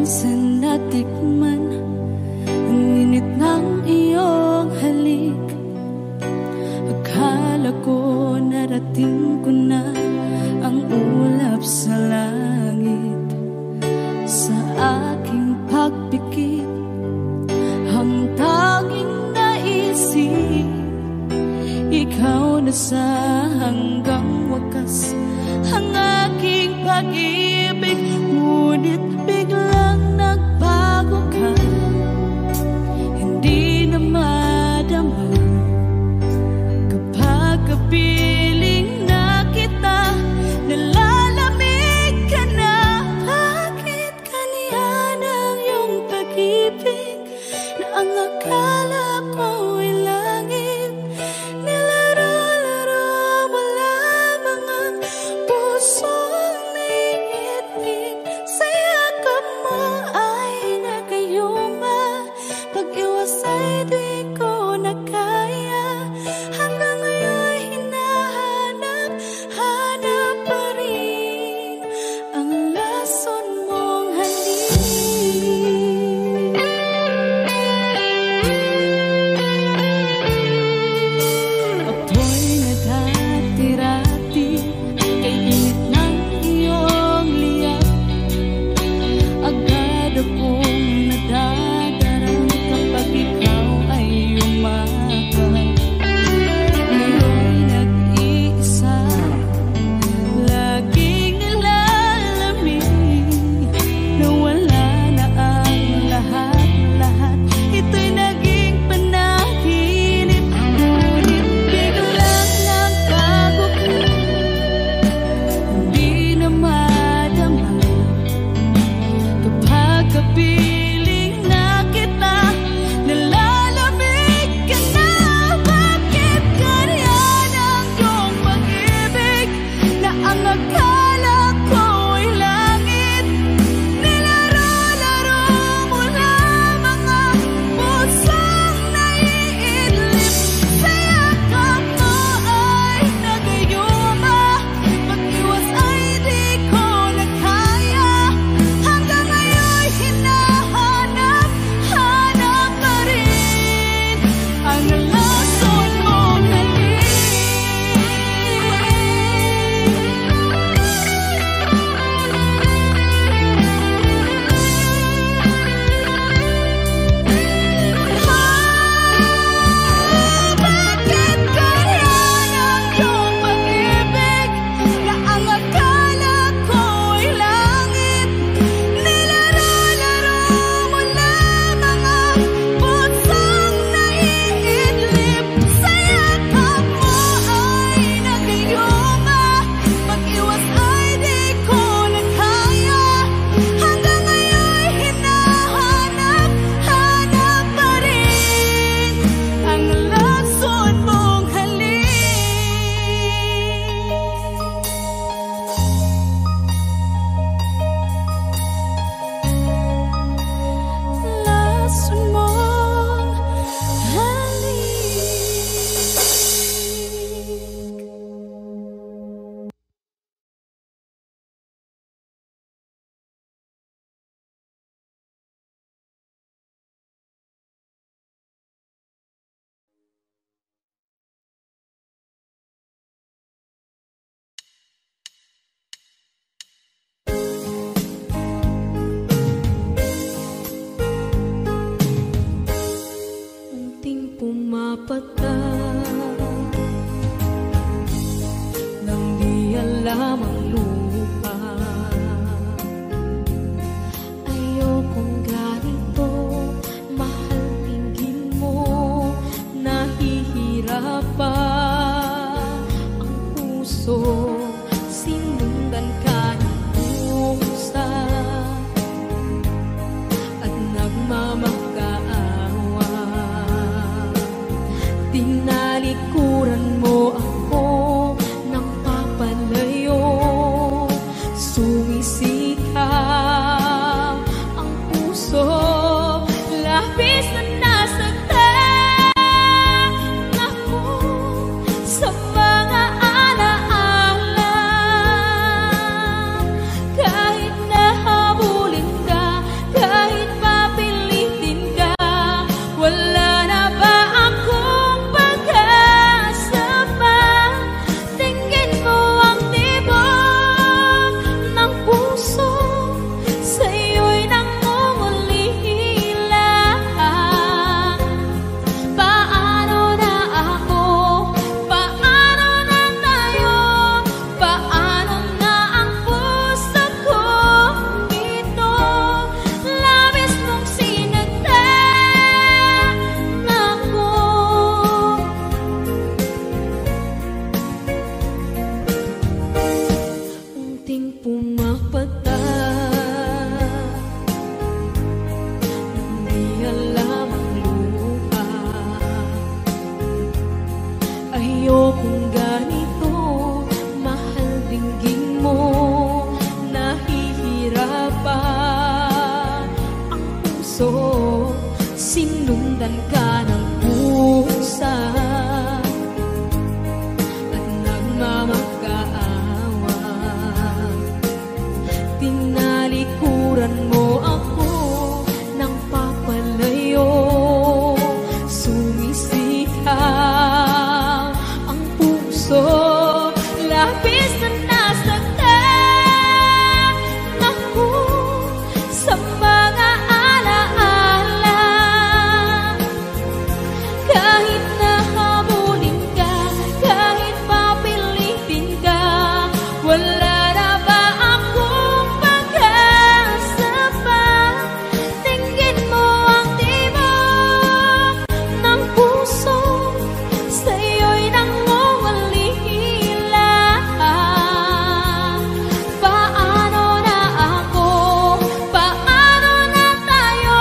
minsan natikman ang init ng iyong halik. Akala ko narating ko na ang ulap sa langit. Sa aking pagpikit, ang tanging naisip, ikaw na sa hanggang wakas ang aking pag-ibig. Ngunit biglang nagbago ka, hindi na madama kapag kapiling na kita. Nalalamig ka na, bakit kaniyan ang iyong pag-ibig na ang akala ko'y langit? Nilaro-laro mo lamang ang pusong naiinig. Sa yakap mo ay nagayuma, pag-iwas ay di ko na kaya. Hanggang ngayon hinahanap, hanap pa rin ang lason mong halik. Ako'y naghatirati kay init ng iyong liyak. Agad akong nadadarang kapag ikaw ay umaga. Ngayon nag-iisa, laging nilalamig, nawala na ang lahat-lahat. Ito'y naging panaginip, ngunit biglang nagbago ka, hindi na madama kapag kapiling na kita. Nalalamig ka na, bakit ganyan ang iyong pag-ibig na ang akala ko'y langit? Nilaro-laro mo lamang ang pusong naiidlip. Sa yakap mo ay nagayuma, pag-iwas ay di ko na kaya. Hanggang ngayon hinahanap, hanap pa rin ang lason mong halik. Bakit ganyan ang iyong pag-ibig na ang akala ko'y langit? Nilaro-laro mo lamang ang pusong naiidlip. Sa yakap mo ay nagayuma, pag-iwas ay di ko na kaya. Hanggang ngayon hinahanap, hanap pa rin ang lason mong halik. Lason mong halik. Unting pumapatak nang di alam ang lupa. Ayokong ganito, mahal, tingin mo, nahihirapan ang puso. Sinundan ka ng pusa at nagmamakaawa. Tinalikuran mo ako ng papalayo, sumisikap ang puso. Labis na nasaktan ako sa mga alaala. Kahit nahabulin ka, tinalikuran mo ako nang papalayo. Sumisigaw ang puso, labis na nasaktan ako sa mga alaala. Kahit nahabulin ka, kahit papilitin ka, wala na ba akong pag-asa pa? Tingin mo ang tibok ng puso, sa'yo'y nangungulila. Paano na ako? Paano na tayo?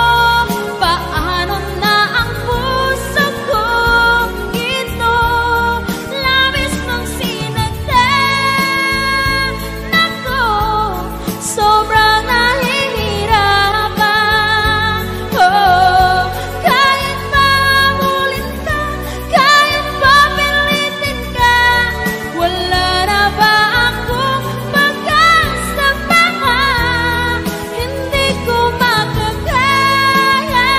Paano na ang puso kong ito? Labis mong sinagdan ako, sobrang nahihirapan. Oh, kahit mahabulin ka, kahit papilitin ka, wala na ba akong pag-asa pa? Hindi ko makakaya,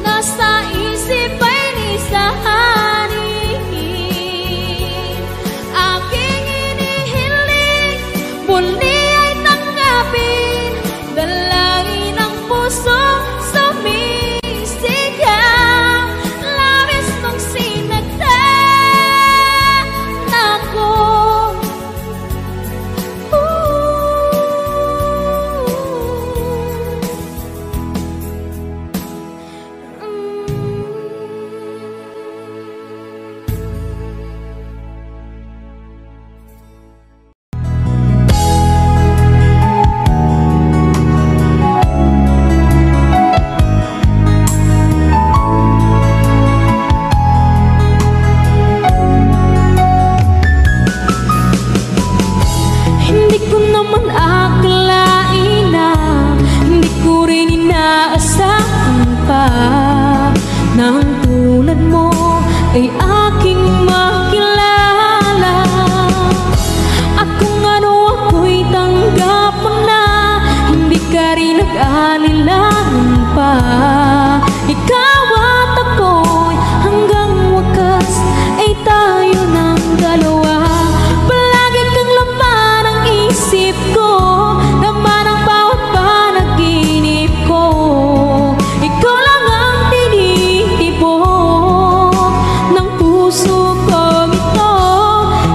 nasa isip ay nisahanin. Aking inihiling, muli ay tanggapin, dalangin ang puso sumisigaw. Labis mong sinagdan ako. Hindi ko naman akalain na, hindi ko rin inaasahan pa, nang tulad mo ay aking makilala. At kung ano ako'y tanggap mo na, hindi ka rin nag-alilangan pa. Ikaw at ako'y hanggang wakas ay tayo ng dalawa. Palagi kang laman ang isip ko, laman ang bawat panaginip ko. Ikaw lang ang tinitibok ng puso kong ito.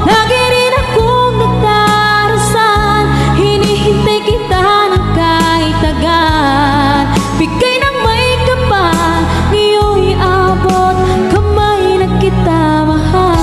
Lagi rin akong nagdarasal, hinihintay kita ng kahit tagal. Bigay ng may kapal, ngayon'y abot kamay na kita mahal.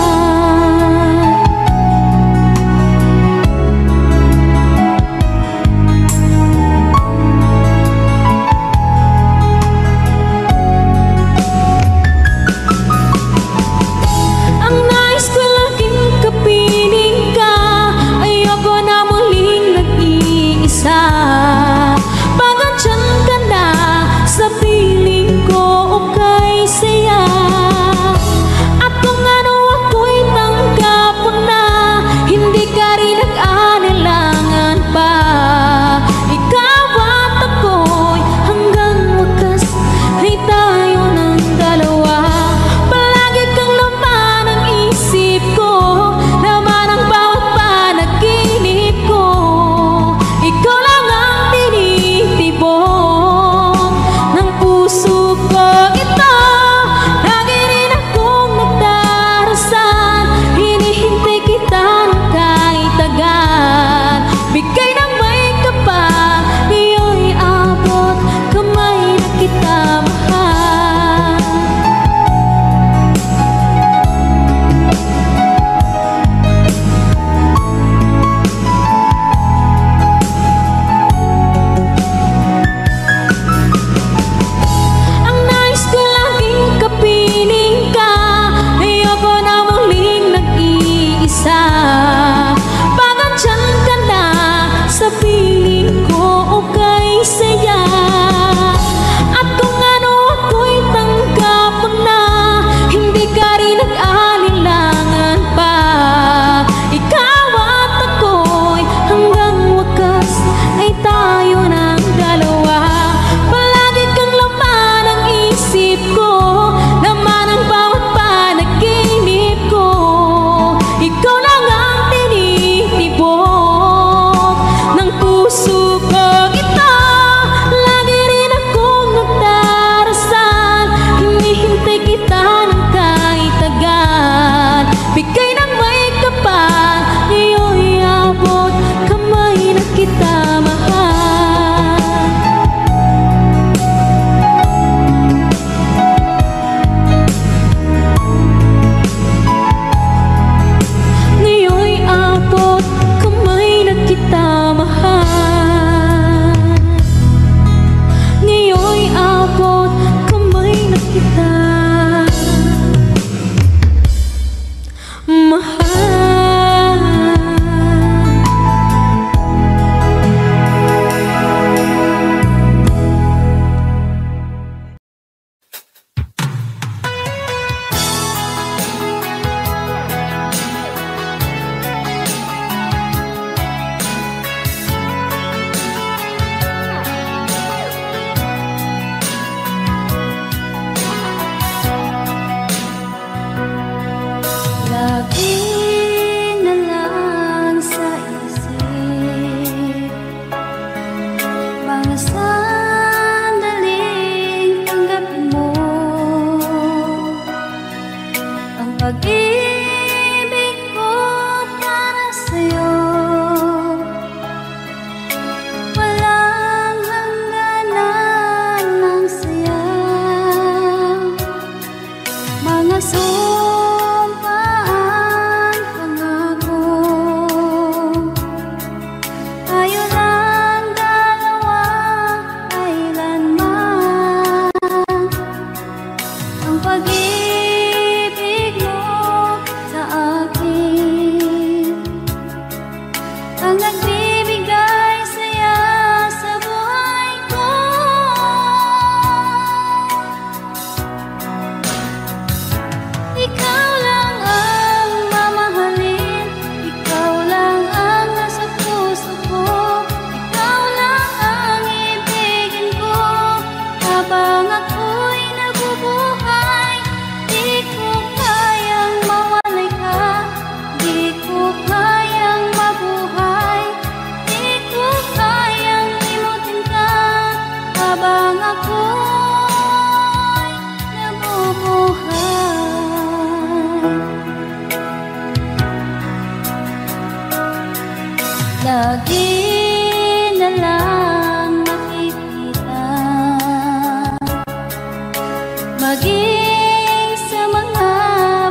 ang nagbibigay saya sa buhay ko. Ikaw lang ang mamahalin, ikaw lang ang nasa puso ko, ikaw lang ang ibigin ko habang ako'y nabubuhay. Di ko kayang mawalay ka, di ko kayang mabuhay, di ko kayang limutin ka habang ako'y nabubuhay. Lagi na lang makikita, maging sa mga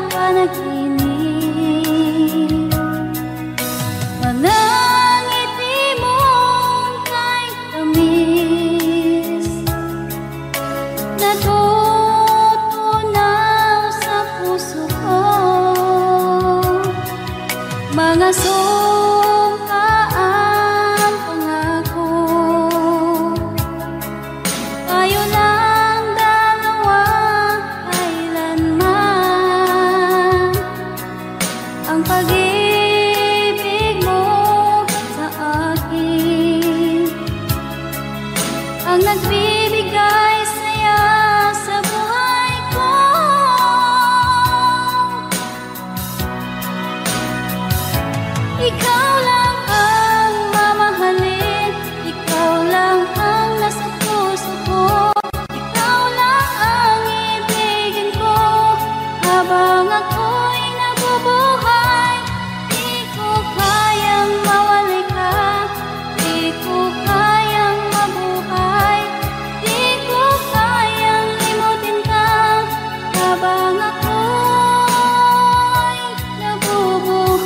panaginip, mga ngiti mong kahit tamis, natutunaw sa puso ko. Mga sumkaang pangako, tayo lang dalawa kailanman. Ang pag-ibig mo sa akin ang nagbibigay saya sa buhay ko. Ikaw lang ang mamahalin, ikaw lang ang nasa puso ko, ikaw lang ang ibigin ko habang ako'y nabubuhay. Di ko kayang mawalay ka, di ko kayang mabuhay, di ko kayang limutin ka habang ako'y nabubuhay.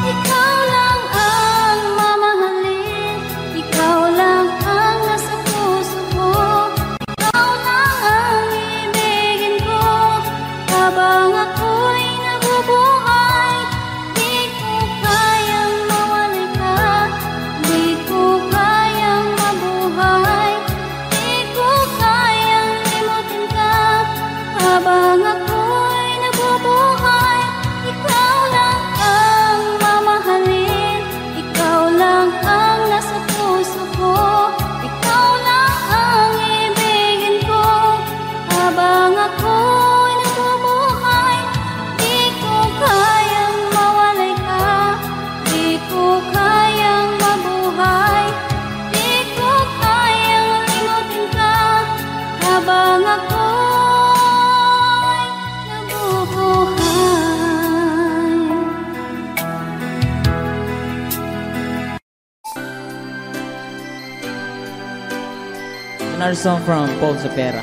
Ikaw lang ang mamahalin, ikaw lang ang nasa puso ko, ikaw lang ang ibigin ko habang ako'y nabubuhay. Di ko kayang mawalay ka, di ko kayang mabuhay, di ko kayang limutin ka habang ako'y nabubuhay. Ikaw lang ang mamahalin, ikaw lang ang nasa puso ko, ikaw lang ang ibigin ko habang ako'y nabubuhay. Di ko kayang mawalay ka, di ko kayang mabuhay, di ko kayang limutin ka habang ako'y nabubuhay. Another song from Paul Zapera.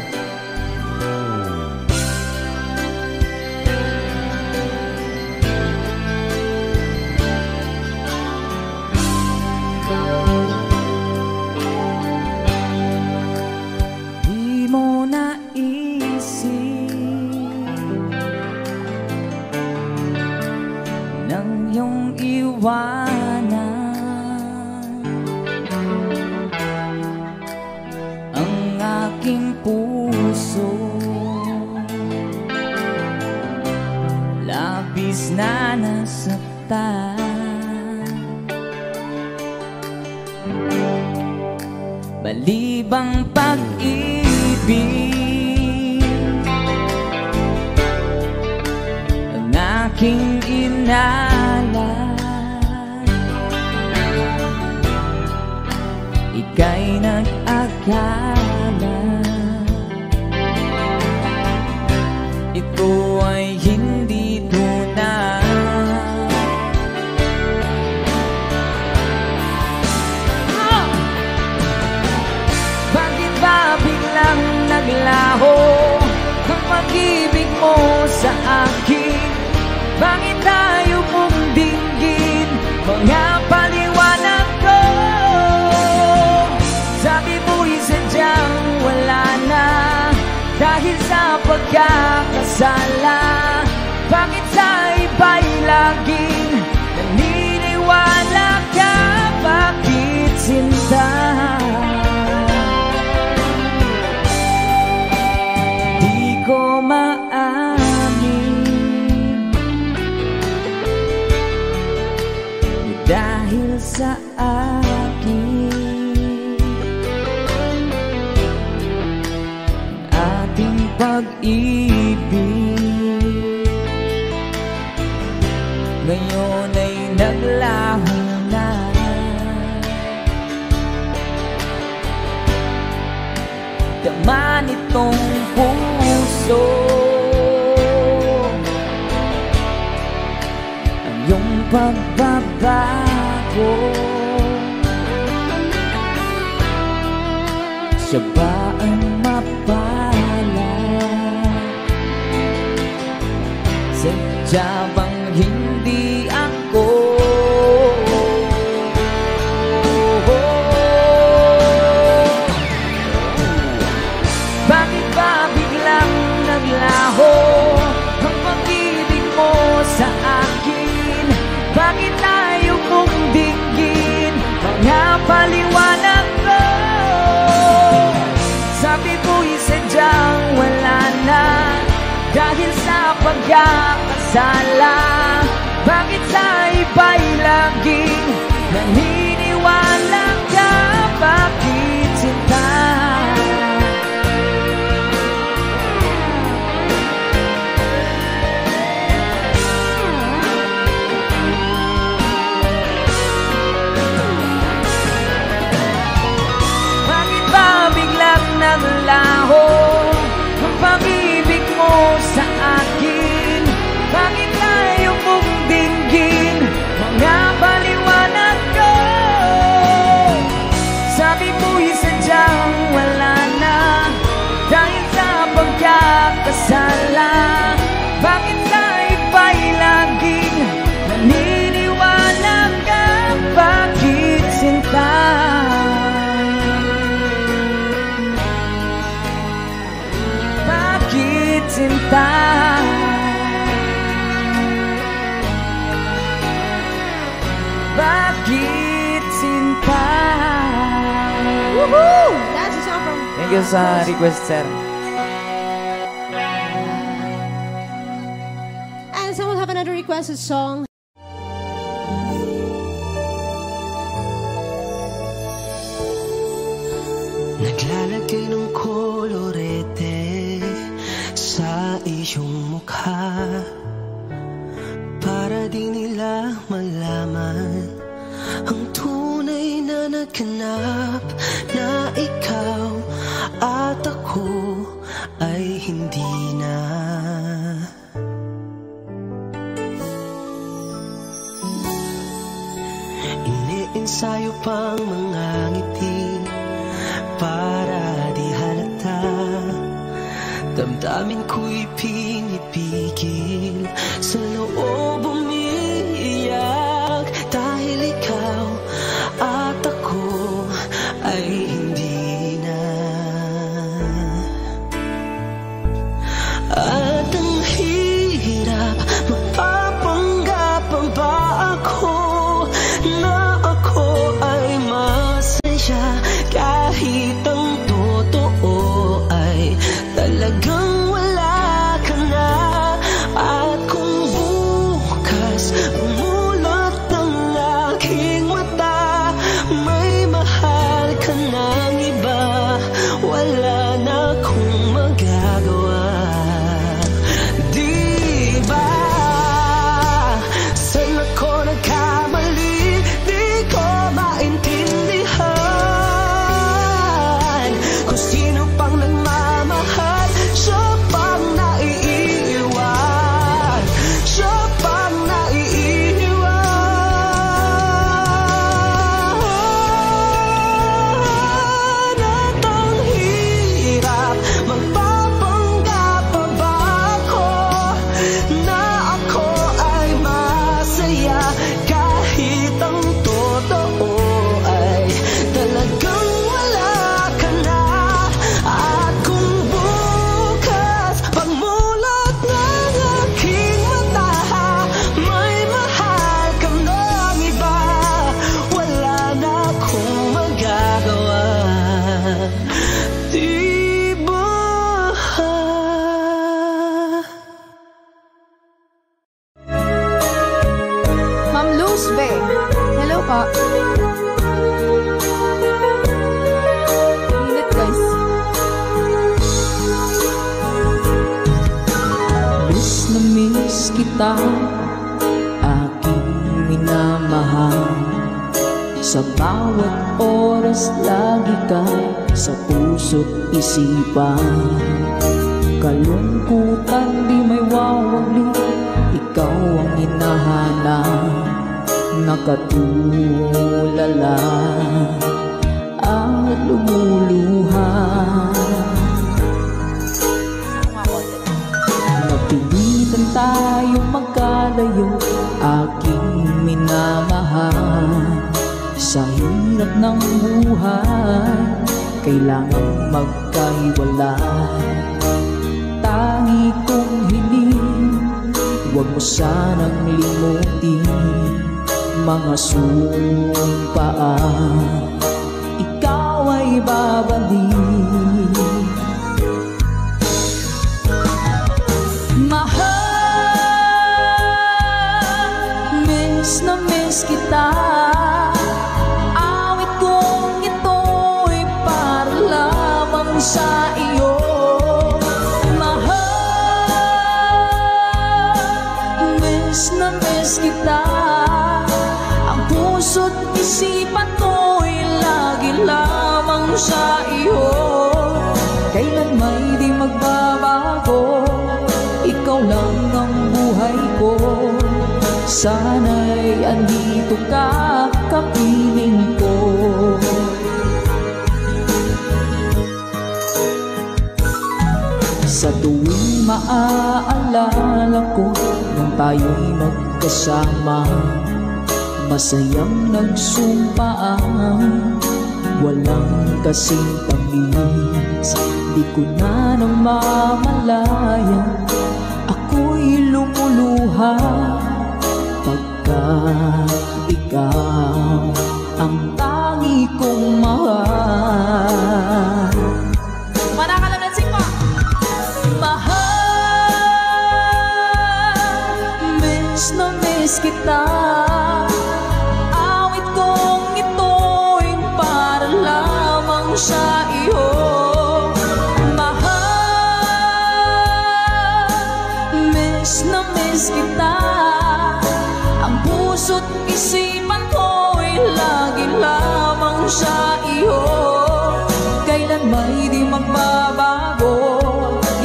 Di mo naisip nang iyong iwanan ang aking puso, labis na nasaktan. Balibang pag-ibig ang aking inalay, ika'y nag-akala ito ay hindi tunay. sa akin? Bakit tayo mong dinggin mga paliwanag ko? Sabi mo'y sadyang wala na dahil sa pagkakasala. Bakit sa iba'y laging naniniwala ka? Bakit sinta? Di ko maamin dahil sa akin ating pag-ibig ngayon ay naglaho na. Tama nitong puso ang iyong pagbabago. Siya ba ang mapala? Sadya bang hindi ako? Bakit ba biglang naglaho ang pag-ibig mo sa akin? Bakit tayo mong dinggin mga paliwanag ko? Sabi mo'y sadyang wala na dahil sa pagkakasala. Bakit sa iba'y laging naniniwala ka? Bakit sinta? Bakit ba biglang naglaho ang pag-ibig mo sa akin? Bakit tayo mong dinggin mga paliwanag ko? Sabi mo'y sadyang wala na dahil sa pagkakasala. Bakit sa iba'y laging naniniwala ka? Bakit sinta? Bakit sinta? Bakit sinta? Woohoo! That's a song from... Thank you sa request, sir. And someone have another requested song. Naglalagay ng kolorete sa iyong mukha para di nila malaman ang tunay na naghanap na ikaw at ako ay hindi na. Iniensayo pang mga ngiti para di halata. Damdamin ko'y pinipigil sa loob umiiyak dahil ikaw at ako ay hindi na. At ang hirap magpapanggap pa ba ako na ako ay masaya kahit ang totoo ay talagang wala ka kita, aking minamahal. Sa bawat oras lagi ka sa puso't isipan. Kalungkutan di may wawagli, ikaw ang hinahanap. Nakatulala at lumuluha. Napilitan tayong magkalayo, aking minamahal. Sa hirap ng buhay, kailangang magkahiwalay. Tangi kong hiling, huwag mo sanang limutin mga sumpaan, ikaw ay babalik. Mahal, miss na miss kita. Awit kong ito'y para lamang sa iyo. Mahal, miss na miss kita. Ang puso't isipan ko'y lagi lamang sa iyo. Kailan may di magbabago, ikaw lang ang buhay ko. Sana'y andito ka, kapiling ko. Sa tuwing maaalala ko nung tayo'y magkasama, masayang nagsumpaan, walang kasing tamis. Di ko na namamalayan, ako'y lumuluha pagkat ikaw ang tangi kong mahal. Manakalansing mo! Mahal, miss na miss kita. Awit kong ito'y para lamang sa iyo. Mahal, miss na miss kita. Ang puso't isipan ko'y lagi lamang sa iyo. Kailan may di magbabago,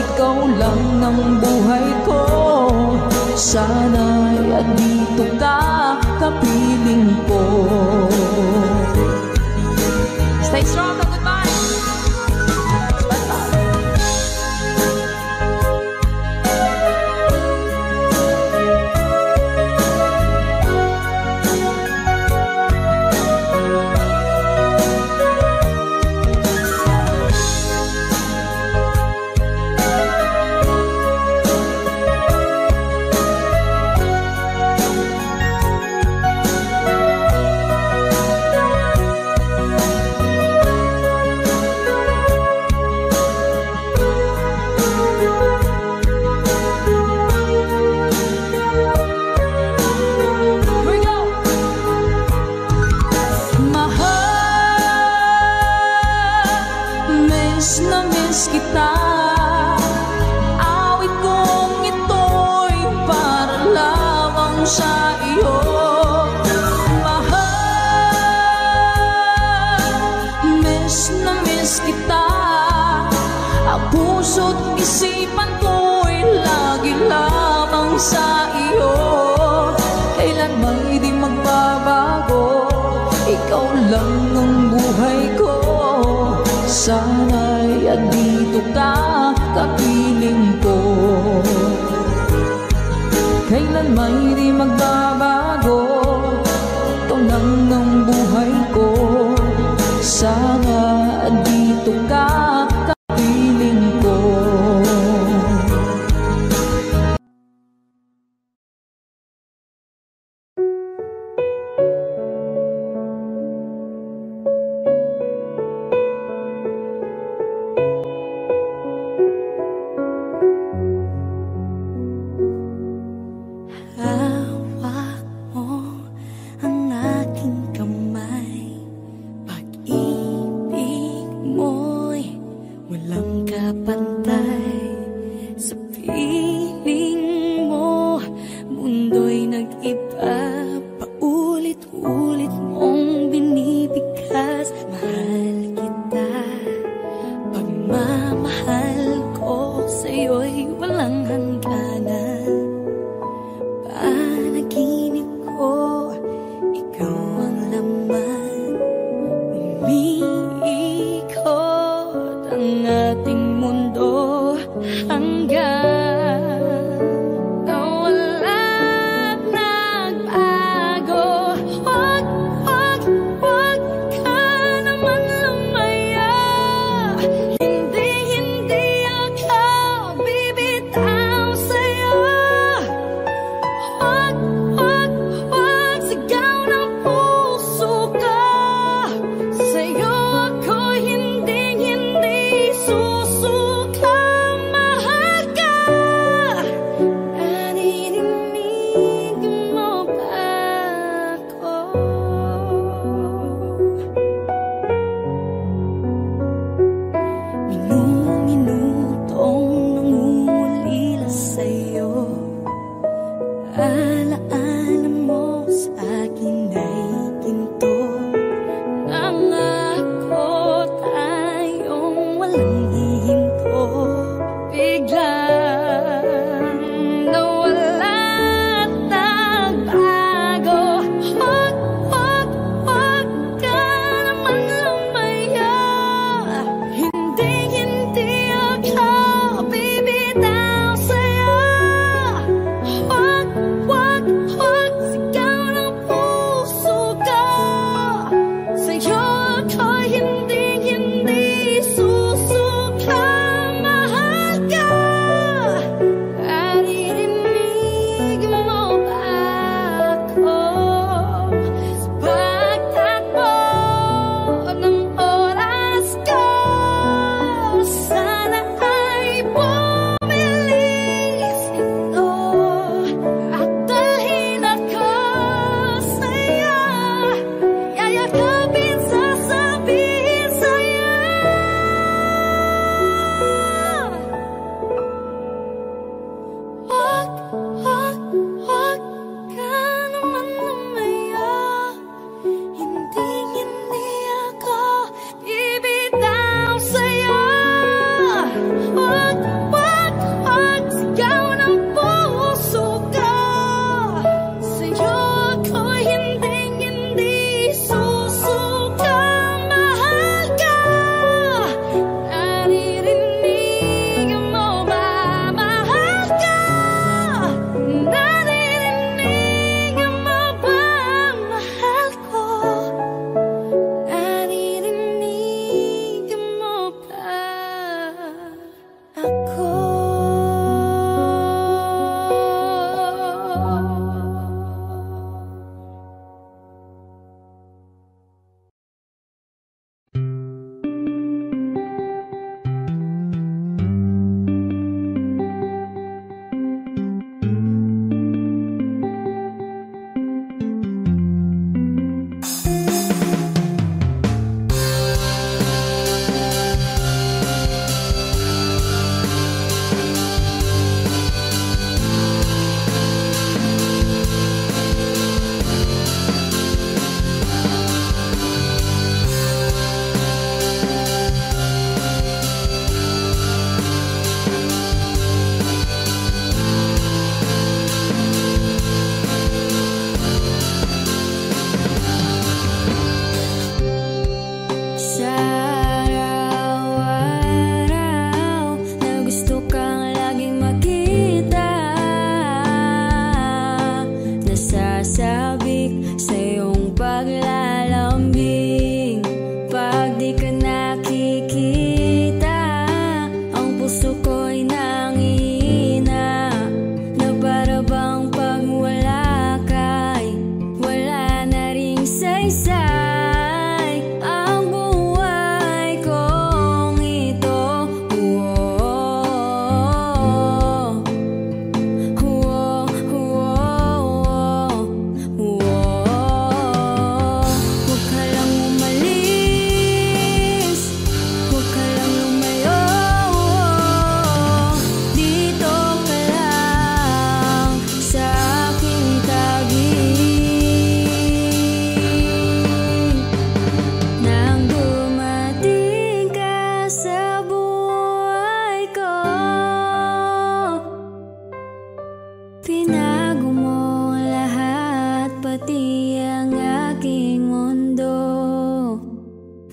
ikaw lang ang buhay ko. Sana'y andito ka, kapiling ko. Stay strong, goodbye. Sa iyo, mahal, miss na miss kita. Ang puso't isipan ko'y lagi lamang sa iyo. Kailan may di magbabago, ikaw lang ang buhay ko. Sana'y andito ka, kapiling ko. Kailan may di magbabago, ikaw lang ang buhay ko. Sana andito ka, kapiling ko.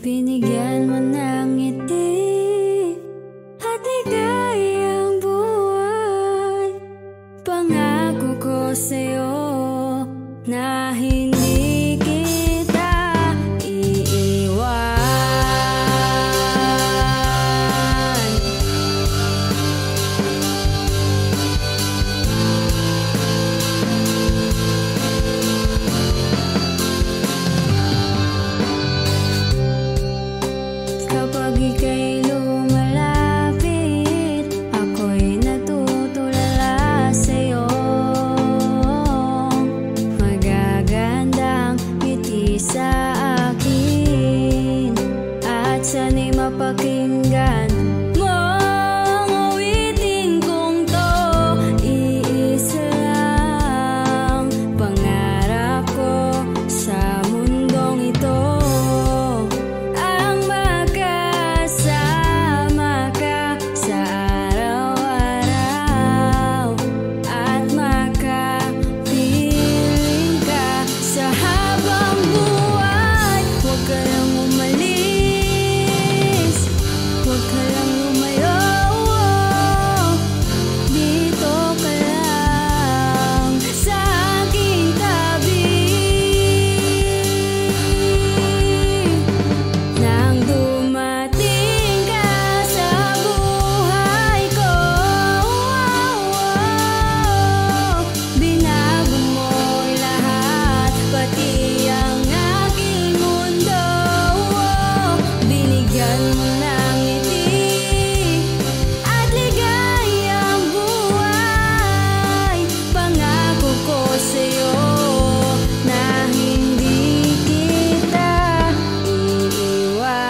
Binigyan mo ng ngiti at ligayang buwan. Pangako ko sa'yo na hindi kita iiwan. Kapag ika'y lumalapit, ako'y natutulala sa'yo. Magagandang ngiti sa akin at sana'y mapakinggan mo ang awitin kong to. Iisa lang pangarap ko sa mundong ito, ang makasama ka sa araw-araw at makapiling ka sa habang buhay. Huwag ka lang umalis, huwag ka lang lumayo, dito ka lang sa aking tabi. Nang dumating ka sa buhay ko, binago mo lahat, pati ang aking mundo. Binigyan mo ng ngiti at ligayang buhay. Pangako ko sa'yo na hindi kita iiwan.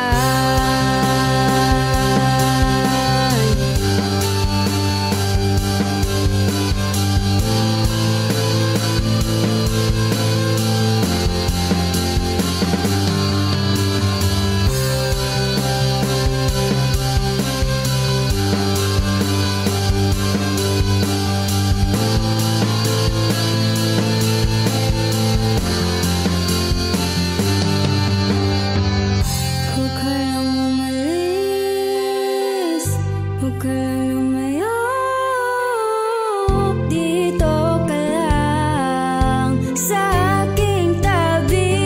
Huwag ka lang umalis, huwag ka lang lumayo, dito ka lang sa aking tabi.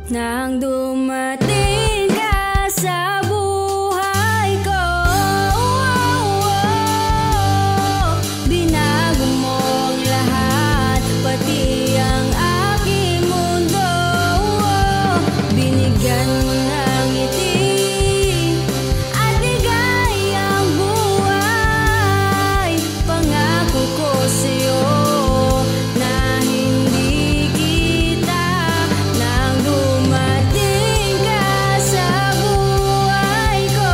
Nang dumating ka sa buhay ko, binago mo ang lahat, pati ang aking mundo. Binigyan mo ng ngiti at ligayang buhay. Pangako ko sa'yo na hindi kita. Nang dumating ka sa buhay ko,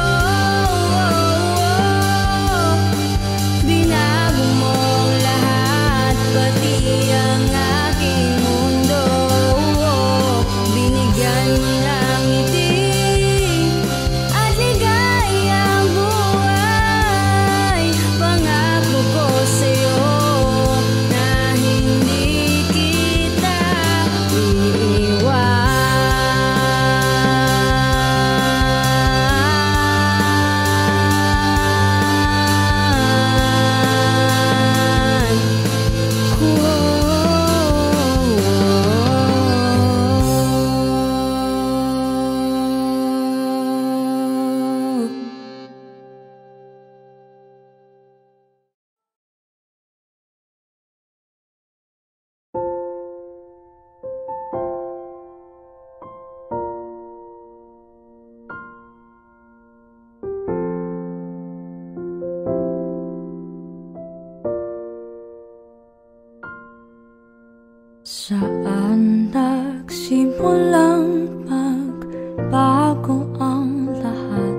binago mo ang lahat, pati ang aking mundo. Binigyan mo ng ngiti at ligayang buhay. Pangako ko sa'yo na hindi kita iiwan. Saan nagsimulang magbago ang lahat?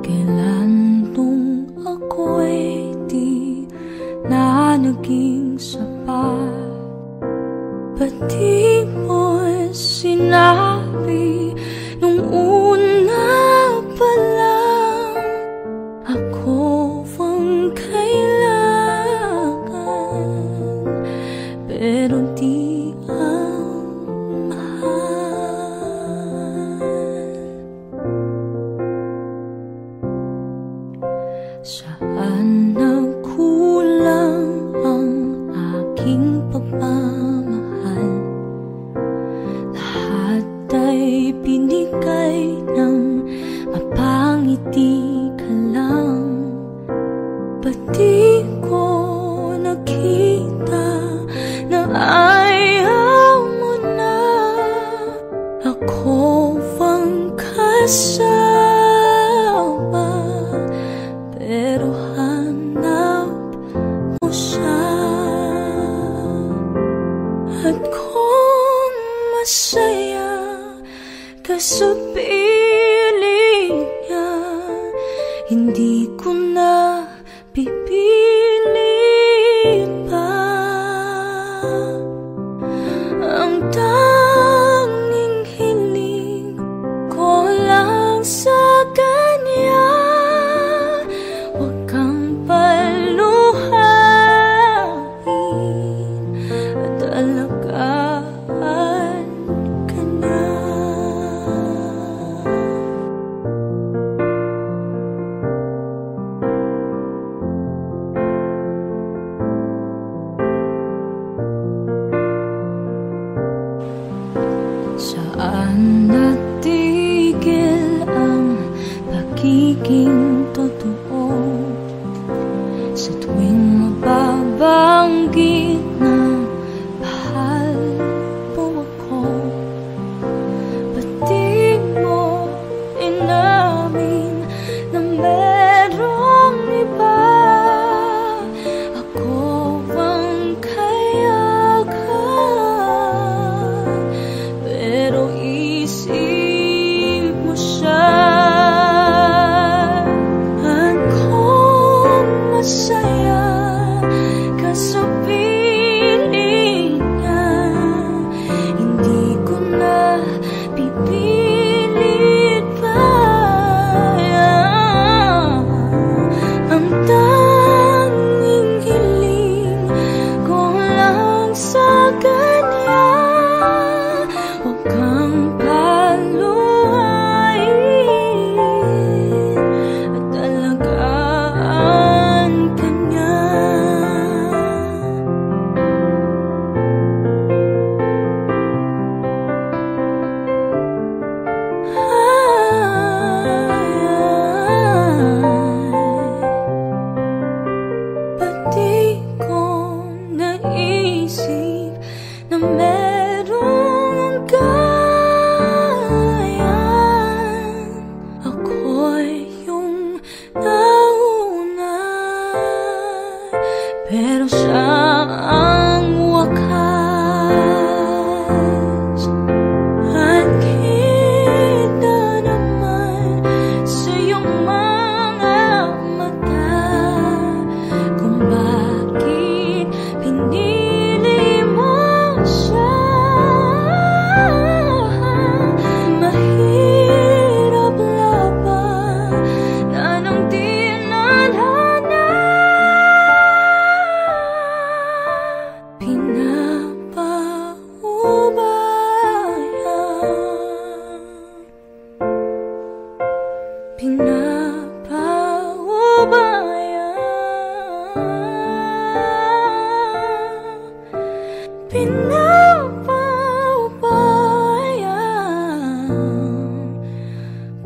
Kailan nung ako'y di na naging sapat? Ba't di mo sinabi nung una pa lang ako ang kailangan? Pero di ako ibigay ng mapangiti ka lang. Ba't di ko nakita na ayaw mo na? Ako bang kasama, pero hanap mo siya. At kung masaya ka sa piling niya, hindi ko na pipilit pa. Ang tanging hiling ko lang sa kanya, huwag kang paluhain at alagaan ka na. Saan natigil ang pagiging totoo? Sa tuwing mababanggit na mahal mo ako, ba't di mo inamin na merong iba? Ako bang kayagan, pero isip mo siya. At kung masaya ka sa piling niya, hindi ko na pipilit pa. Ang tanging hiling ko lang sa kanya, huwag kang paluhain at alagaan ka niya. Ba't di ko naisip na merong gayan? Ako'y yung nauna, pero siya ang wakas. At kita naman sa iyong mga mata kung bakit pinili mo siya. Mahirap laban na nang di nadhana. Pinapaubaya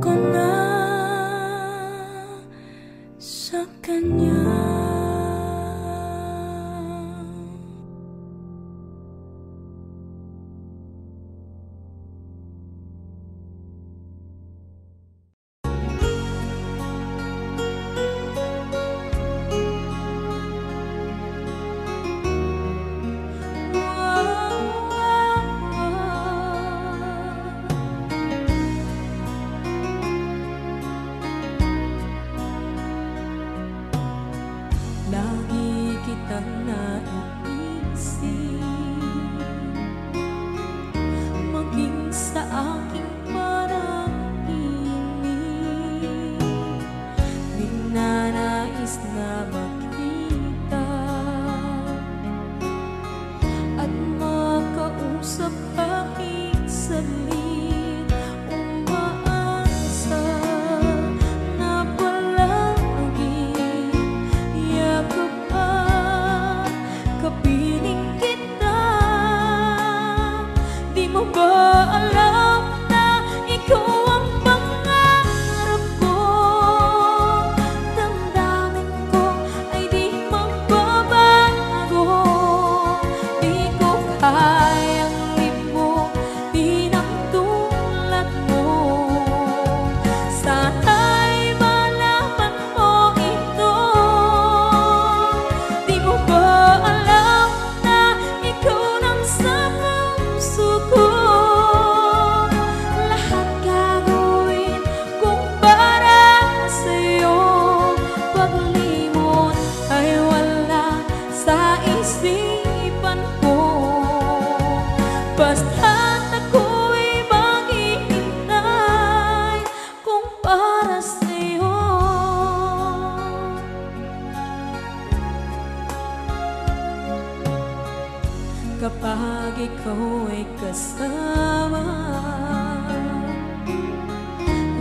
ko na sa kanya. Lagi kitang naiisip, maging sa aking parang inig. Di na nais na makita at makausap kahit saglit. Umaasa na palagi yakap at kapiling kita. Di mo ba alam na ikaw Basta't ako'y maghihintay kung para sa'yo. Kapag ikaw ay kasama,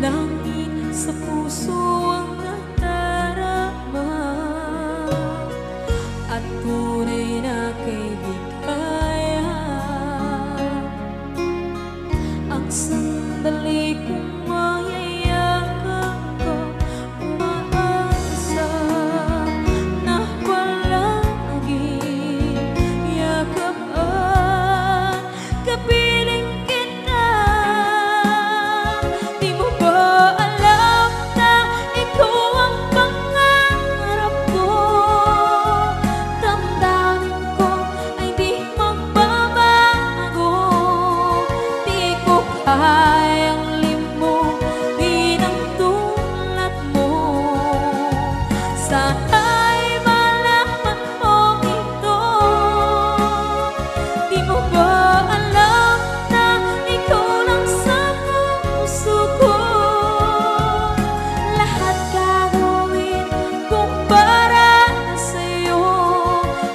langit sa puso ang nadarama, at tunay na kaibigan. Ang sandali kong mayayakap ko, umaasa na palagi yakapan, kapiling kita. Di mo ba alam na ikaw ang pangarap ko? Damdamin ko ay di magbabago. Di ko kayang limutin ang tulad mo. Sana'y malaman mo ito. Di mo ba alam na ikaw lang sa puso ko? Lahat gagawin kung para sa'yo.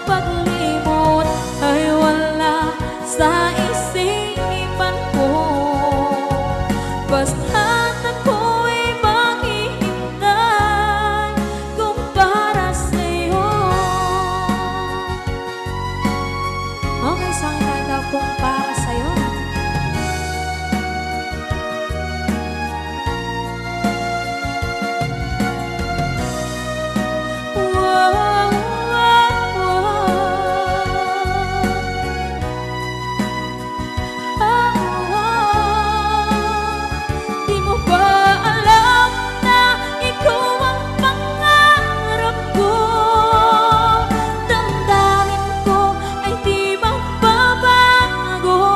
Paglimot ay wala sa isipan ko. Basta't ako'y maghihintay kung para sa'yo. Okay, saan tayo kung para sa'yo? Wow, wow, Di mo ba alam na ikaw ang pangarap ko? Damdamin ko ay di magbabago.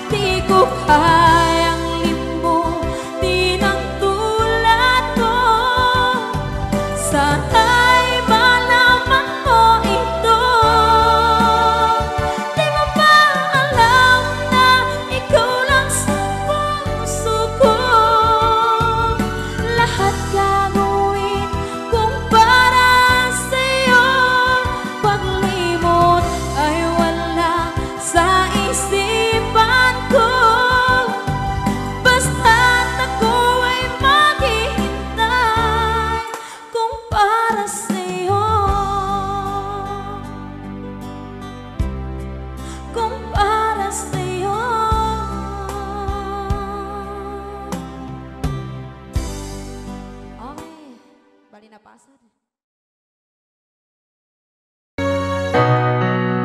Di ko kayang limutin ang tulad mo. Sana'y malaman mo ito. Di mo ba alam na ikaw lang sa puso ko? Lahat gagawin kung para sa'yo. Paglimot ay wala sa isipan ko. Basta't ako ay maghihintay kung para sa'yo. Kung para sa'yo. Okay, bali na pasad.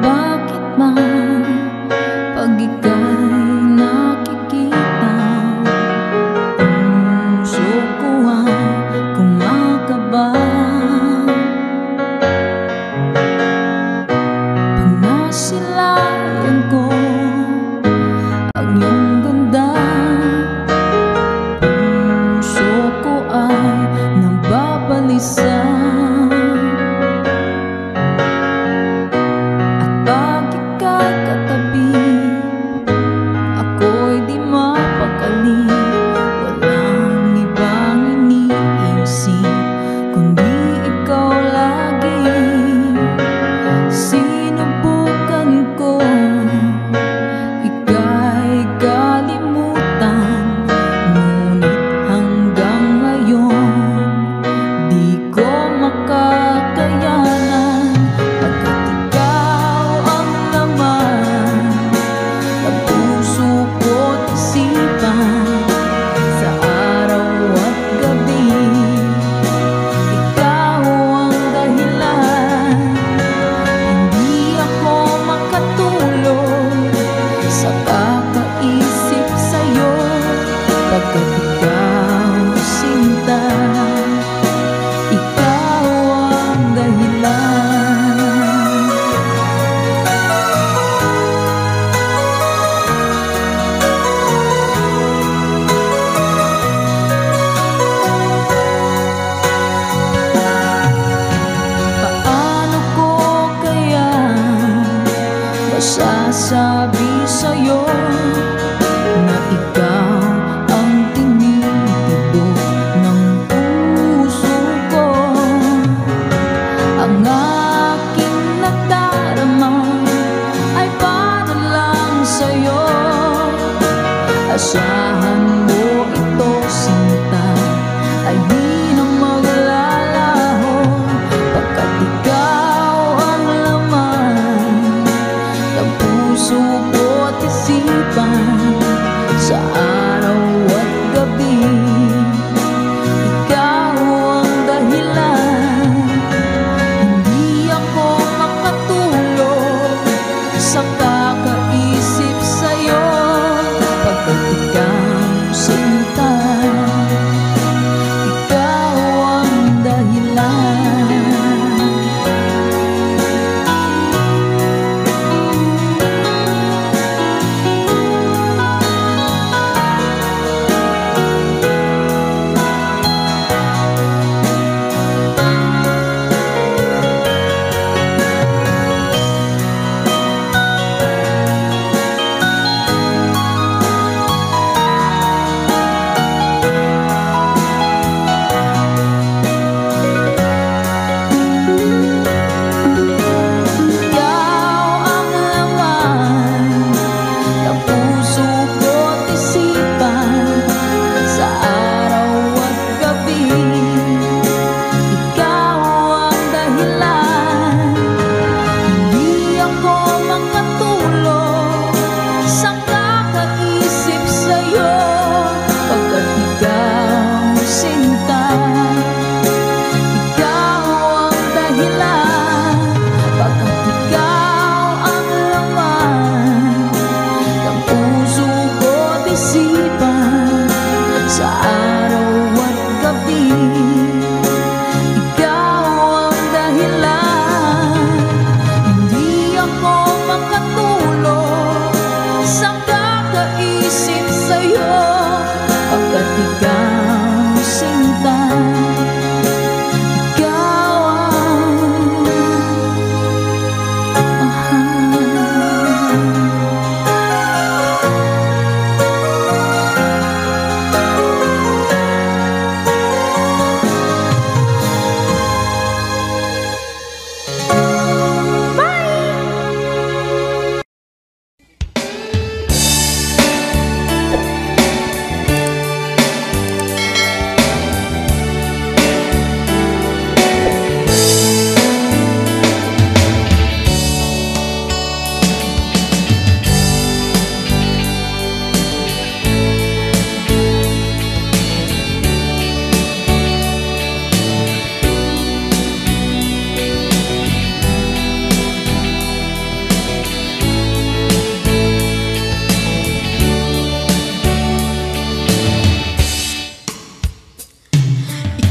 Bakit ba pag ika'y nakikita, puso ko ay kumakaba? Pag nasilayan ko ang iyong ganda, puso ko ay nababalisa. At pag ika'y katabi, ako'y di mapakali. Walang ibang iniisip kundi ikaw lagi. Sinubukan ko ika'y kalimutan, ngunit hanggang ngayon di ko makakayanan. Pagkat ikaw ang laman ng puso ko't isipan, sa araw at gabi ikaw ang dahilan. Hindi ako makatulog sa kakaisip sa'yo, pagkat ikaw sinta, ikaw ang dahilan. Paano ko kaya masasabi sa'yo Asahan mo ito sinta, ay di na maglalaho, pagkat ikaw ang laman ng puso ko't isipan. Sa araw at gabi, ikaw ang dahilan. Hindi ako makatulog sa kakaisip sa'yo, pagkat ikaw sinta, ikaw ang dahilan.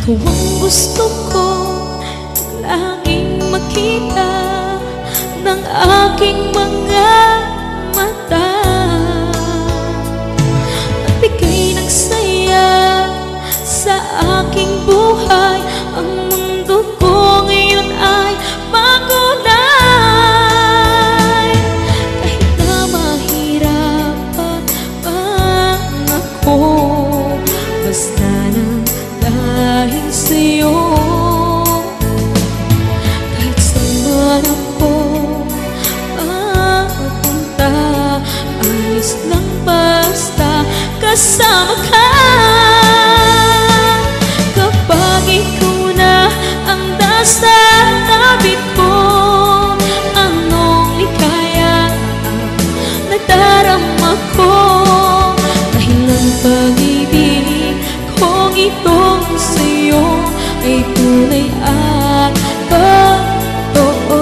Ikaw ang gusto ko laging makita ng aking mga mata. Magbigay ng saya sa aking buhay. Ang mundo ko ngayon ay makulay. Kahit na mahirapan ako, basta nang dahil sa'yo. Kahit saan ako mapunta, ayos lang basta kasama ka. Kapag ikaw na ang nasa tabi ko, anong likaya nadarama ko. Dahil ang pag-ibig kong itong sa'yo ay tunay at totoo.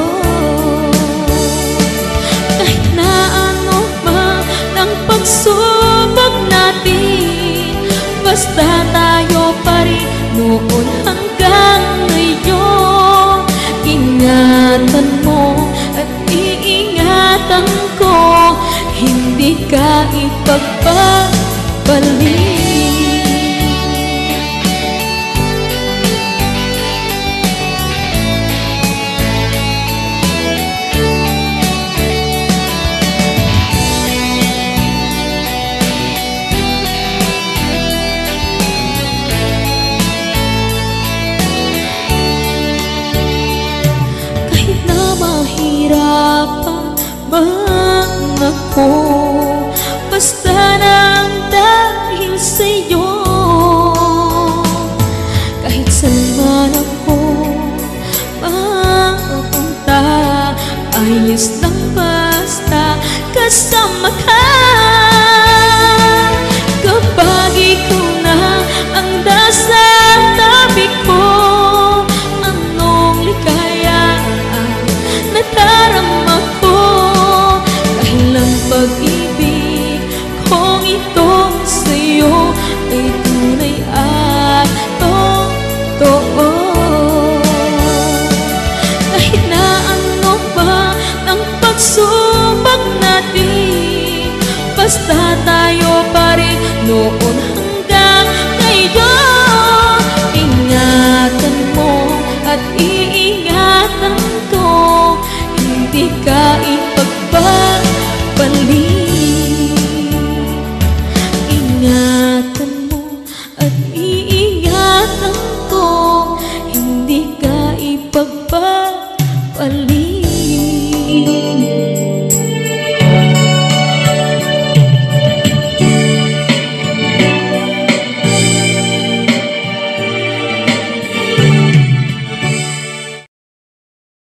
Kahit na ano man ang pagsubok natin, basta tayo pa rin noon hanggang ngayon. Ingatan mo at iingatan ko, hindi ka ipagpapalik. Mahirapan man ako, basta nang kasama ka. Kapag ikaw na ang nasa tabi ko, anong ligaya ang nadarama ko. Dahil ang pag-ibig kong ito sa'yo ay tunay at totoo. Kahit na ano pa ang pagsubok natin, basta tayo pa rin noon